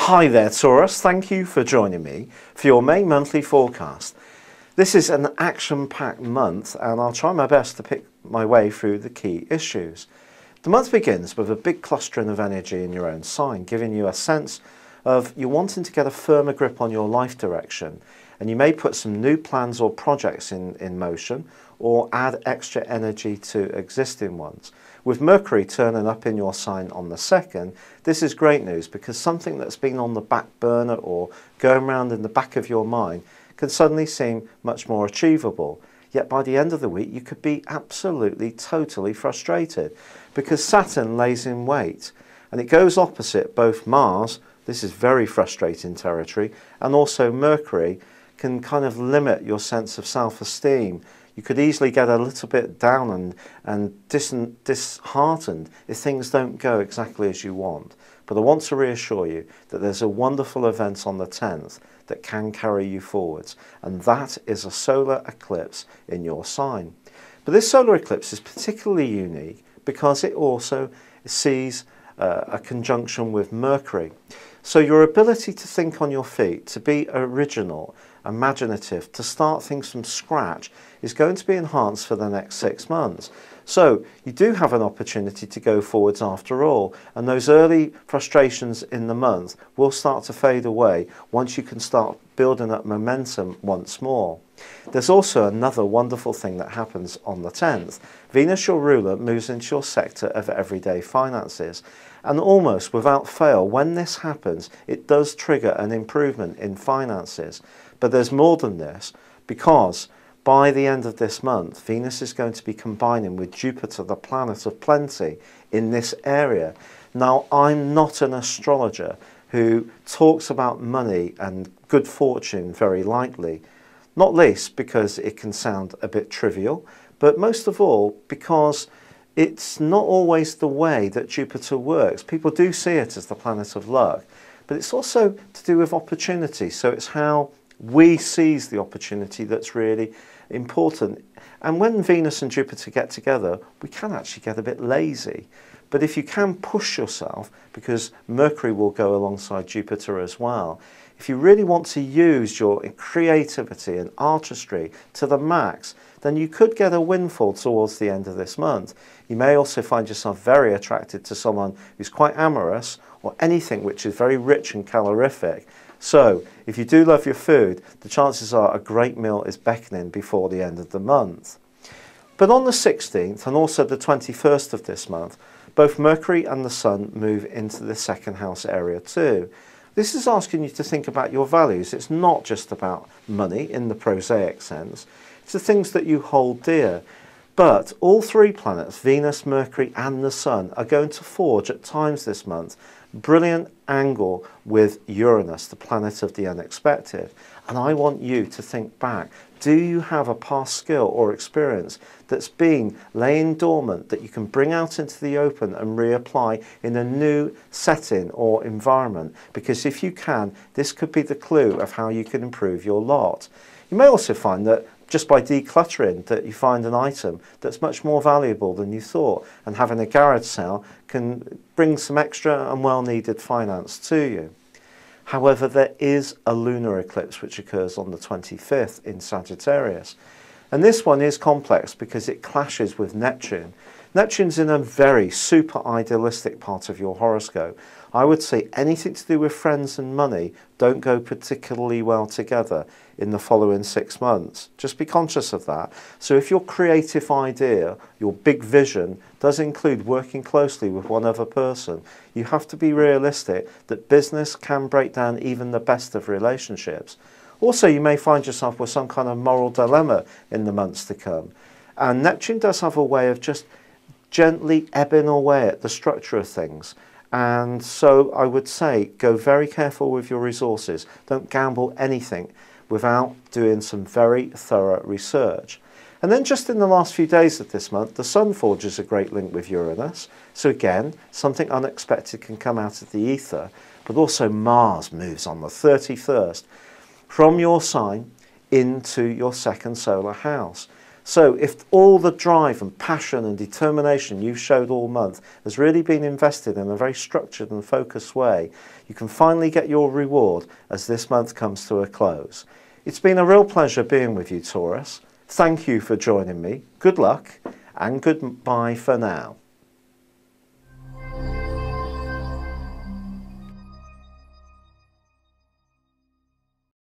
Hi there, Taurus. Thank you for joining me for your May monthly forecast. This is an action-packed month and I'll try my best to pick my way through the key issues. The month begins with a big clustering of energy in your own sign, giving you a sense of you wanting to get a firmer grip on your life direction, and you may put some new plans or projects in motion or add extra energy to existing ones. With Mercury turning up in your sign on the 2nd, this is great news because something that's been on the back burner or going around in the back of your mind can suddenly seem much more achievable. Yet by the end of the week you could be absolutely totally frustrated because Saturn lays in wait and it goes opposite both Mars, this is very frustrating territory, and also Mercury can kind of limit your sense of self-esteem. You could easily get a little bit down and disheartened if things don't go exactly as you want. But I want to reassure you that there's a wonderful event on the 10th that can carry you forwards, and that is a solar eclipse in your sign. But this solar eclipse is particularly unique because it also sees a conjunction with Mercury. So your ability to think on your feet, to be original, imaginative, to start things from scratch is going to be enhanced for the next 6 months. So you do have an opportunity to go forwards after all, and those early frustrations in the month will start to fade away once you can start building up momentum once more. There's also another wonderful thing that happens on the 10th. Venus, your ruler, moves into your sector of everyday finances. And almost without fail, when this happens, it does trigger an improvement in finances. But there's more than this, because by the end of this month, Venus is going to be combining with Jupiter, the planet of plenty, in this area. Now, I'm not an astrologer who talks about money and good fortune very lightly, not least because it can sound a bit trivial, but most of all because it's not always the way that Jupiter works. People do see it as the planet of luck, but it's also to do with opportunity. So it's how we seize the opportunity that's really important. And when Venus and Jupiter get together, we can actually get a bit lazy. But if you can push yourself, because Mercury will go alongside Jupiter as well, if you really want to use your creativity and artistry to the max, then you could get a windfall towards the end of this month. You may also find yourself very attracted to someone who's quite amorous or anything which is very rich and calorific. So if you do love your food, the chances are a great meal is beckoning before the end of the month. But on the 16th and also the 21st of this month, both Mercury and the Sun move into the 2nd house area too. This is asking you to think about your values. It's not just about money in the prosaic sense. It's the things that you hold dear. But all three planets, Venus, Mercury and the Sun, are going to forge at times this month brilliant angle with Uranus, the planet of the unexpected. And I want you to think back. Do you have a past skill or experience that's been laying dormant that you can bring out into the open and reapply in a new setting or environment? Because if you can, this could be the clue of how you can improve your lot. You may also find that just by decluttering that you find an item that's much more valuable than you thought, and having a garage sale can bring some extra and well-needed finance to you. However, there is a lunar eclipse which occurs on the 25th in Sagittarius. And this one is complex because it clashes with Neptune. Neptune's in a very super idealistic part of your horoscope. I would say anything to do with friends and money don't go particularly well together in the following 6 months. Just be conscious of that. So if your creative idea, your big vision, does include working closely with one other person, you have to be realistic that business can break down even the best of relationships. Also, you may find yourself with some kind of moral dilemma in the months to come. And Neptune does have a way of just gently ebbing away at the structure of things. And so I would say go very careful with your resources. Don't gamble anything without doing some very thorough research. And then just in the last few days of this month, the Sun forges a great link with Uranus. So again, something unexpected can come out of the ether. But also Mars moves on the 31st from your sign into your 2nd solar house. So if all the drive and passion and determination you've showed all month has really been invested in a very structured and focused way, you can finally get your reward as this month comes to a close. It's been a real pleasure being with you, Taurus. Thank you for joining me. Good luck and goodbye for now.